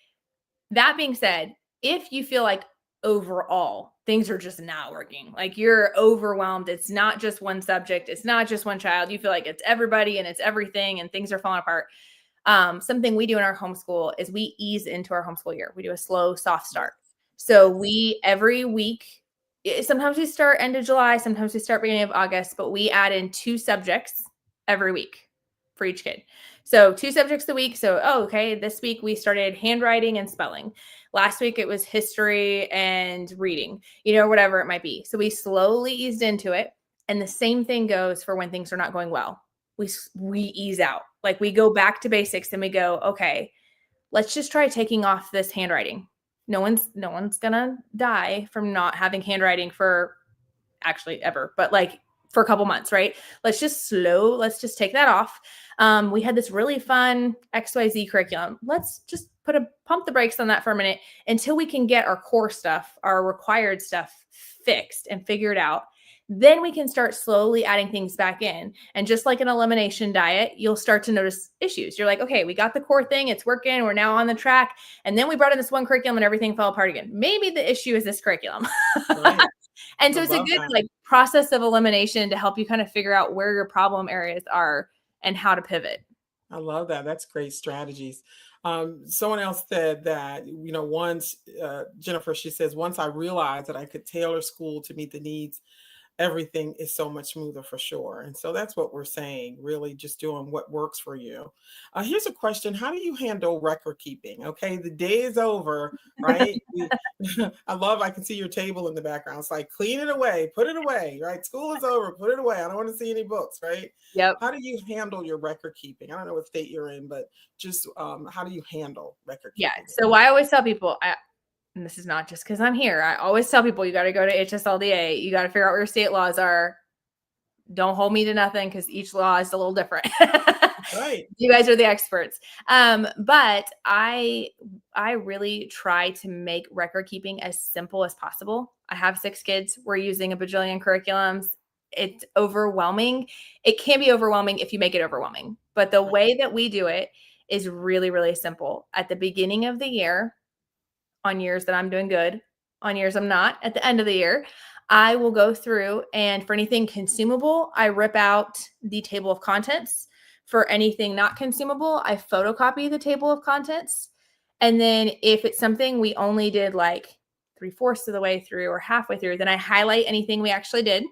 That being said, if you feel like overall things are just not working, like you're overwhelmed, it's not just one subject, it's not just one child, you feel like it's everybody and it's everything and things are falling apart. Something we do in our homeschool is we ease into our homeschool year. We do a slow, soft start. So Yes. we every week, sometimes we start end of July, sometimes we start beginning of August, but we add in 2 subjects every week for each kid. So 2 subjects a week. So, okay, this week we started handwriting and spelling. Last week it was history and reading, whatever it might be. So we slowly eased into it. And the same thing goes for when things are not going well. We ease out. Like we go back to basics and we go, okay, let's just try taking off this handwriting. No one's gonna die from not having handwriting for actually ever, but like for a couple months, right? Let's just take that off. We had this really fun XYZ curriculum. Let's just pump the brakes on that for a minute until we can get our core stuff, our required stuff fixed and figured out. Then we can start slowly adding things back in. And just like an elimination diet, you'll start to notice issues. You're like, okay, we got the core thing. It's working. We're now on the track. And then we brought in this one curriculum and everything fell apart again. Maybe the issue is this curriculum. Right. And I so it's a love good that. like process of elimination to help you kind of figure out where your problem areas are and how to pivot. I love that. That's great strategies. Someone else said that, once, Jennifer, she says, once I realized that I could tailor school to meet the needs everything is so much smoother for sure. And so that's what we're saying, really just doing what works for you. Here's a question. How do you handle record keeping? Okay, the day is over, right? I can see your table in the background. It's like, clean it away, put it away, right? School is over, put it away. I don't want to see any books, right? Yep. How do you handle your record keeping? I don't know what state you're in, but just how do you handle record Yeah. keeping? So I always tell people, and this is not just because I'm here, I always tell people, you got to go to HSLDA. You got to figure out what your state laws are. Don't hold me to nothing because each law is a little different. Right. You guys are the experts. But I really try to make record keeping as simple as possible. I have 6 kids. We're using a bajillion curriculums. It's overwhelming. It can be overwhelming if you make it overwhelming. But the Right. way that we do it is really, really simple. At the beginning of the year, on years that I'm doing good, on years I'm not, at the end of the year, I will go through, and for anything consumable, I rip out the table of contents. For anything not consumable, I photocopy the table of contents. And then if it's something we only did like 3/4 of the way through or halfway through, then I highlight anything we actually did.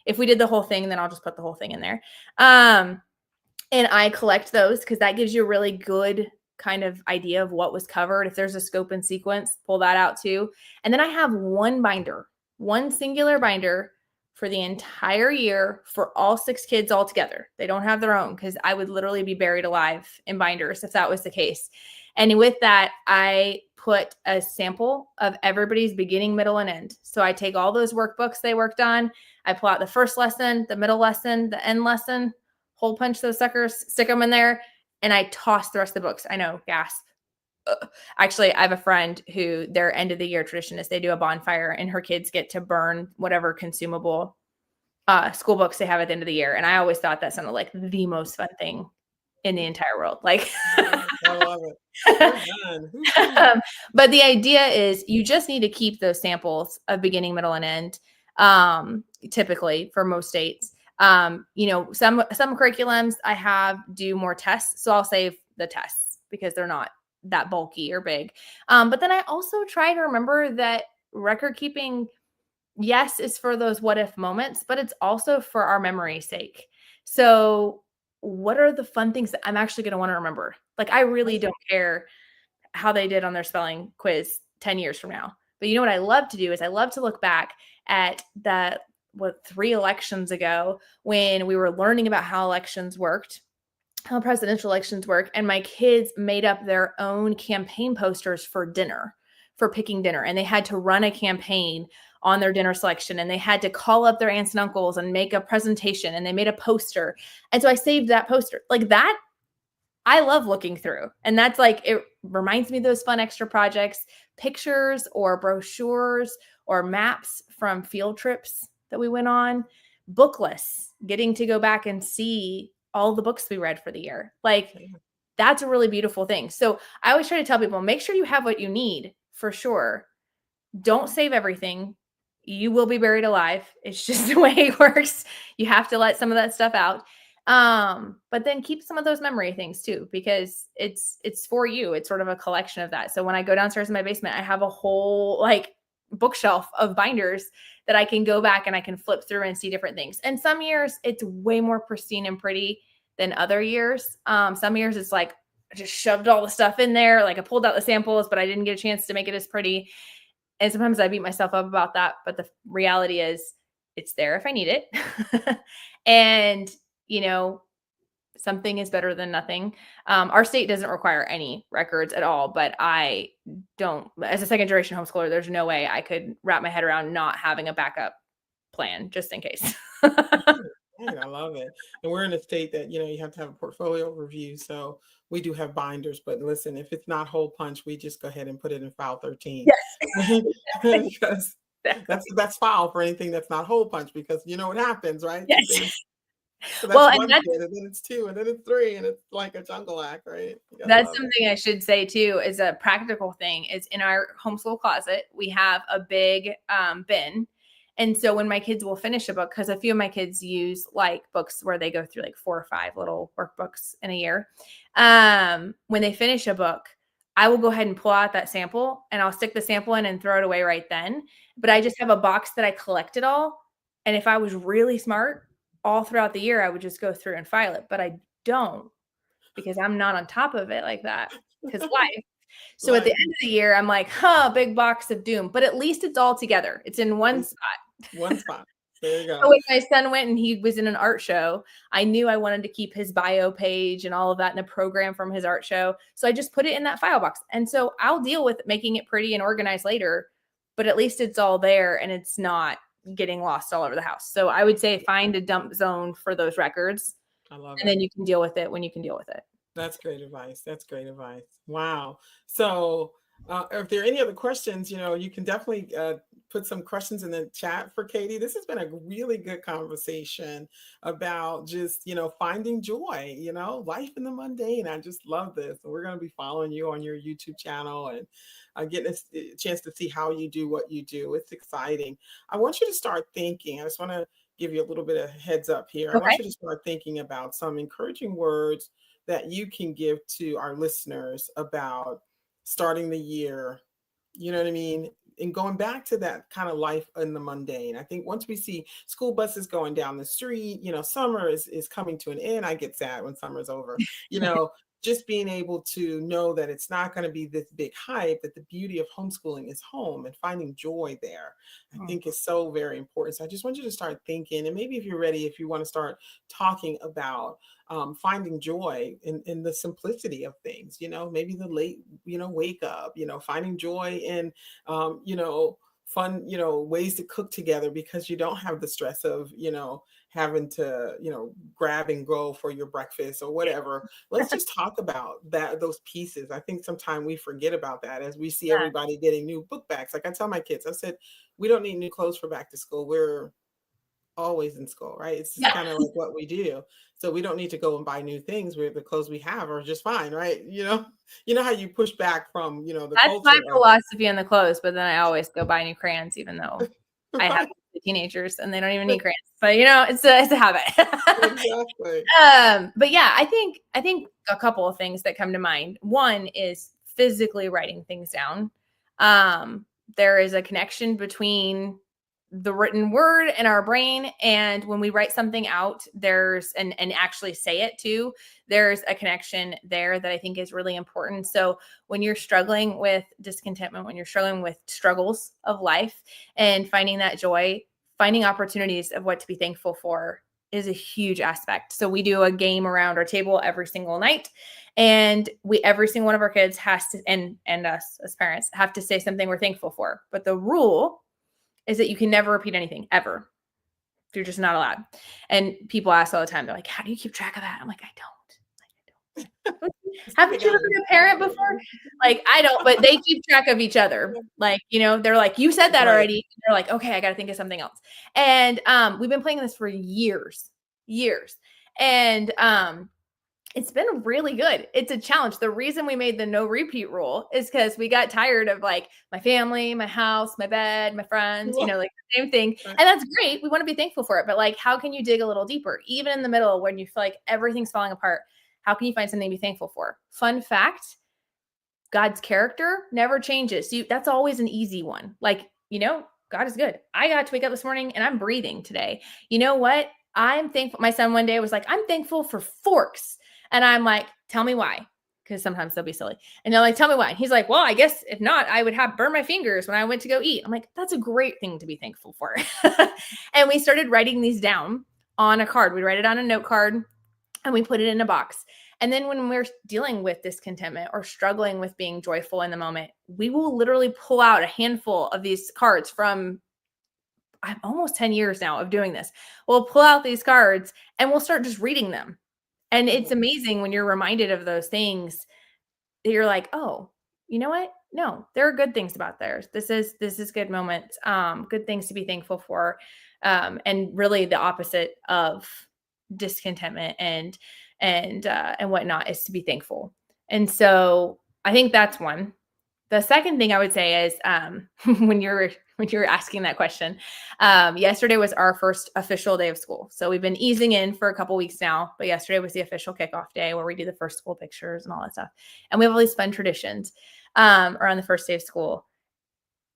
If we did the whole thing, then I'll just put the whole thing in there. And I collect those because that gives you a really good kind of idea of what was covered. If there's a scope and sequence, pull that out too. And then I have one binder, one singular binder for the entire year for all 6 kids all together. They don't have their own because I would literally be buried alive in binders if that was the case. And with that, I put a sample of everybody's beginning, middle, and end. So I take all those workbooks they worked on. I pull out the first lesson, the middle lesson, the end lesson, hole punch those suckers, stick them in there, and I toss the rest of the books. I know, gasp. Actually, I have a friend who their end of the year tradition is they do a bonfire and her kids get to burn whatever consumable school books they have at the end of the year. And I always thought that sounded like the most fun thing in the entire world. Like, I love it. We're done. Woo-hoo. but the idea is you just need to keep those samples of beginning, middle, and end. Typically for most states, some curriculums I have do more tests, so I'll save the tests because they're not that bulky or big. But then I also try to remember that record keeping, yes, is for those what if moments, but it's also for our memory's sake. So what are the fun things that I'm actually going to want to remember? Like, I really don't care how they did on their spelling quiz 10 years from now. But you know what I love to do is I love to look back at that, 3 elections ago when we were learning about how elections worked, how presidential elections work, and my kids made up their own campaign posters for dinner, for picking dinner, and they had to run a campaign on their dinner selection, and they had to call up their aunts and uncles and make a presentation, and they made a poster. And so I saved that poster. Like that, I love looking through. And that's like, it reminds me of those fun extra projects, pictures or brochures or maps from field trips that we went on, book lists, getting to go back and see all the books we read for the year. Like, that's a really beautiful thing. So I always try to tell people, make sure you have what you need for sure. Don't save everything. You will be buried alive. It's just the way it works. You have to let some of that stuff out. But then keep some of those memory things too, because it's for you. It's sort of a collection of that. So when I go downstairs in my basement, I have a whole like bookshelf of binders that I can go back and I can flip through and see different things. And some years it's way more pristine and pretty than other years. Some years it's like I just shoved all the stuff in there. Like I pulled out the samples, but I didn't get a chance to make it as pretty. And sometimes I beat myself up about that. But the reality is it's there if I need it. And, something is better than nothing. Our state doesn't require any records at all, but I don't, as a second generation homeschooler, there's no way I could wrap my head around not having a backup plan just in case. Right, I love it. And we're in a state that, you have to have a portfolio review. So we do have binders, but listen, if it's not hole punch, we just go ahead and put it in file 13. Yes. Because that's file for anything that's not hole punch, because you know what happens, right? Yes. So that's Well, and one kid, and then it's 2, and then it's 3, and it's like a jungle act, right? that's something I should say too, is a practical thing is in our homeschool closet, we have a big bin. And so when my kids will finish a book, because a few of my kids use like books where they go through like 4 or 5 little workbooks in a year. When they finish a book, I will go ahead and pull out that sample and I'll stick the sample in and throw it away right then. But I just have a box that I collect it all. And if I was really smart, all throughout the year, I would just go through and file it. But I don't, because I'm not on top of it like that, because life. So at the Life, end of the year, I'm like, huh, big box of doom. But at least it's all together. It's in one it's spot. one spot. There you So go. when my son went and he was in an art show, I knew I wanted to keep his bio page and all of that in a program from his art show. So I just put it in that file box. And so I'll deal with making it pretty and organized later, but at least it's all there and it's not getting lost all over the house. So I would say find a dump zone for those records, I love and it. then you can deal with it when you can deal with it. That's great advice. That's great advice. Wow. So, if there are any other questions, you can definitely put some questions in the chat for Katie. This has been a really good conversation about just, finding joy, life in the mundane. I just love this. And we're going to be following you on your YouTube channel and getting a chance to see how you do what you do. It's exciting. I want you to start thinking. I just want to give you a little bit of heads up here. I want Okay. you to start thinking about some encouraging words that you can give to our listeners about starting the year, you know what I mean? And going back to that kind of life in the mundane. I think once we see school buses going down the street, summer is coming to an end. I get sad when summer's over, you know, just being able to know that it's not going to be this big hype, that the beauty of homeschooling is home and finding joy there, I think is so very important. So I just want you to start thinking, and maybe if you're ready, if you want to start talking about finding joy in the simplicity of things, maybe the late, wake up, finding joy in, fun, ways to cook together because you don't have the stress of, having to, grab and go for your breakfast or whatever. Let's just talk about those pieces. I think sometimes we forget about that as we see Yeah. everybody getting new book bags. Like I tell my kids, I said, we don't need new clothes for back to school. We're always in school, right? It's just Yeah. kind of like what we do. So we don't need to go and buy new things where the clothes we have are just fine, right? You know how you push back from, the That's my culture of philosophy on the clothes, but then I always go buy new crayons, even though I have right. teenagers and they don't even need crayons. But it's a habit. Exactly. But yeah, I think a couple of things that come to mind. One is physically writing things down. Um, there is a connection between the written word in our brain, and when we write something out, there's and actually say it too, there's a connection there that I think is really important. So when you're struggling with discontentment, when you're struggling with struggles of life and finding that joy, finding opportunities of what to be thankful for is a huge aspect. So we do a game around our table every single night, and every single one of our kids has to, and us as parents have to say something we're thankful for. But the rule is that you can never repeat anything ever. You're just not allowed. And people ask all the time, they're like, how do you keep track of that? I'm like, I don't. They Haven't you got ever been a parent before? Like, I don't, but they keep track of each other. Like, they're like, you said that right. already. And they're like, okay, I got to think of something else. And we've been playing this for years, years. And it's been really good. It's a challenge. The reason we made the no repeat rule is because we got tired of like my family, my house, my bed, my friends, like the same thing. Right. And that's great. We want to be thankful for it. But like, how can you dig a little deeper? Even in the middle when you feel like everything's falling apart, how can you find something to be thankful for? Fun fact, God's character never changes. That's always an easy one. Like, God is good. I got to wake up this morning and I'm breathing today. You know what? I'm thankful. My son one day was like, I'm thankful for forks. And I'm like, tell me why. Because sometimes they'll be silly. And they're like, tell me why. And he's like, well, I guess if not, I would have burned my fingers when I went to go eat. I'm like, that's a great thing to be thankful for. And we started writing these down on a card. We write it on a note card and we put it in a box. And then when we're dealing with discontentment or struggling with being joyful in the moment, we will literally pull out a handful of these cards from I'm almost 10 years now of doing this. We'll pull out these cards and we'll start just reading them. And it's amazing when you're reminded of those things that you're like, oh, you know what? No, there are good things about theirs. This is good moments, good things to be thankful for. And really the opposite of discontentment and whatnot is to be thankful. And so I think that's one. The second thing I would say is when you're asking that question, yesterday was our first official day of school. So we've been easing in for a couple weeks now, but yesterday was the official kickoff day where we do the first school pictures and all that stuff. And we have all these fun traditions around the first day of school.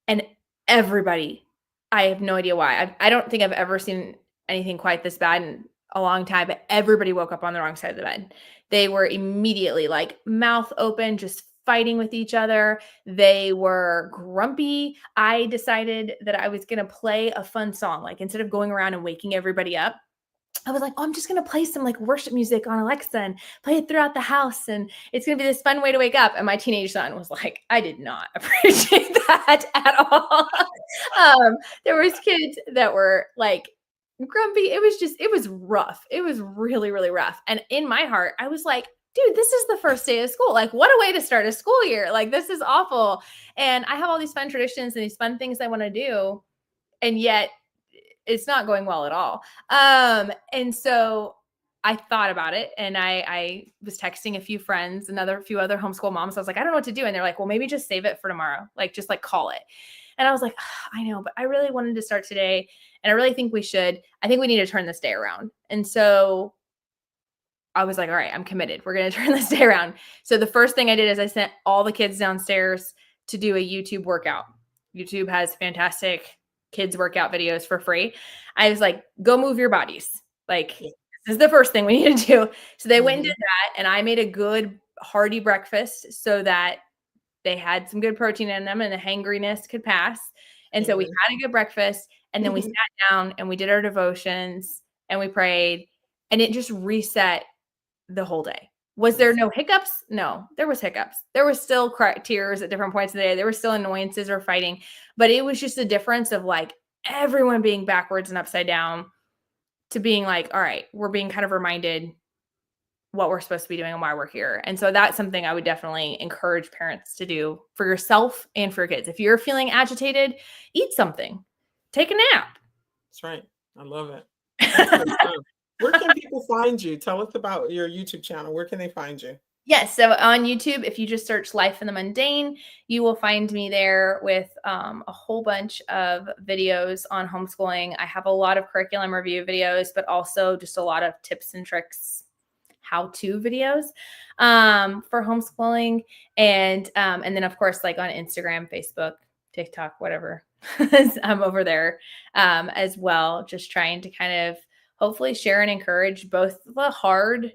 And everybody, I have no idea why. I don't think I've ever seen anything quite this bad in a long time, but everybody woke up on the wrong side of the bed. They were immediately like mouth open, just fighting with each other. They were grumpy. I decided that I was going to play a fun song. Like instead of going around and waking everybody up, I was like, oh, I'm just going to play some like worship music on Alexa and play it throughout the house. And it's going to be this fun way to wake up. And my teenage son was like, I did not appreciate that at all. There was kids that were like grumpy. It was rough. It was really, really rough. And in my heart, I was like, dude, this is the first day of school. Like, what a way to start a school year. Like, this is awful. And I have all these fun traditions and these fun things I want to do. And yet it's not going well at all. And so I thought about it, and I was texting a few friends, few other homeschool moms. I was like, I don't know what to do. And they're like, well, maybe just save it for tomorrow. Like, just like call it. And I was like, I know, but I really wanted to start today. And I really think we should. I think we need to turn this day around. And so I was like, all right, I'm committed. We're going to turn this day around. So the first thing I did is I sent all the kids downstairs to do a YouTube workout. YouTube has fantastic kids workout videos for free. I was like, go move your bodies. Like, Yeah. this is the first thing we need to do. So they went and Mhm. did that. And I made a good hearty breakfast so that they had some good protein in them and the hangriness could pass. And so we Yes. had a good breakfast, and then we sat down and we did our devotions and we prayed, and it just reset the whole day. Was there Yes. no hiccups? No, there was hiccups. There was still tears at different points of the day. There were still annoyances or fighting, but it was just a difference of like everyone being backwards and upside down to being like, all right, we're being kind of reminded what we're supposed to be doing and why we're here. And so that's something I would definitely encourage parents to do for yourself and for your kids. If you're feeling agitated, eat something, take a nap. That's right. I love it. That's great stuff. Where can people find you? Tell us about your YouTube channel. Where can they find you? Yes. So on YouTube, if you just search Life in the Mundane, you will find me there with a whole bunch of videos on homeschooling. I have a lot of curriculum review videos, but also just a lot of tips and tricks, how-to videos for homeschooling. And then, of course, like on Instagram, Facebook, TikTok, whatever, I'm over there as well, just trying to kind of hopefully share and encourage both the hard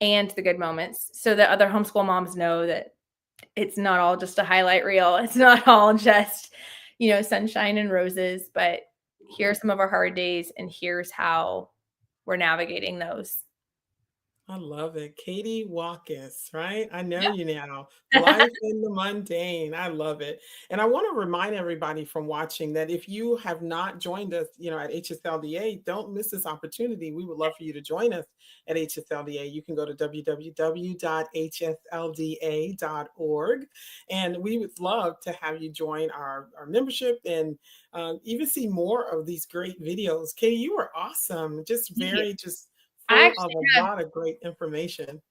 and the good moments so that other homeschool moms know that it's not all just a highlight reel. It's not all just, sunshine and roses, but here's some of our hard days and here's how we're navigating those. I love it. Katie Walkus, right? I know Yeah. you now. Life in the Mundane. I love it. And I want to remind everybody from watching that if you have not joined us, at HSLDA, don't miss this opportunity. We would love for you to join us at HSLDA. You can go to www.hslda.org. And we would love to have you join our membership and even see more of these great videos. Katie, you are awesome. Just Thank you. just I full of actually a have lot of great information.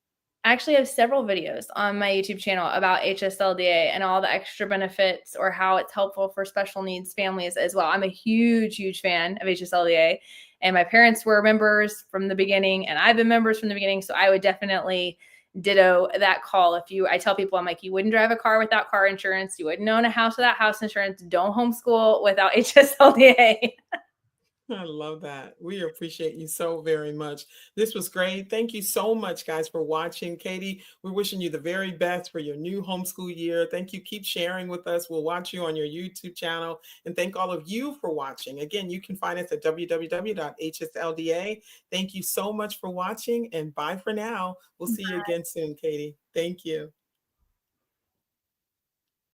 I actually have several videos on my YouTube channel about HSLDA and all the extra benefits or how it's helpful for special needs families as well. I'm a huge, huge fan of HSLDA, and my parents were members from the beginning, and I've been members from the beginning. So I would definitely ditto that call. I tell people, I'm like, you wouldn't drive a car without car insurance. You wouldn't own a house without house insurance. Don't homeschool without HSLDA. I love that. We appreciate you so very much. This was great. Thank you so much, guys, for watching. Katie, we're wishing you the very best for your new homeschool year. Thank you. Keep sharing with us. We'll watch you on your YouTube channel. And thank all of you for watching. Again, you can find us at www.hslda. Thank you so much for watching, and bye for now. We'll see you again soon, Katie. Thank you.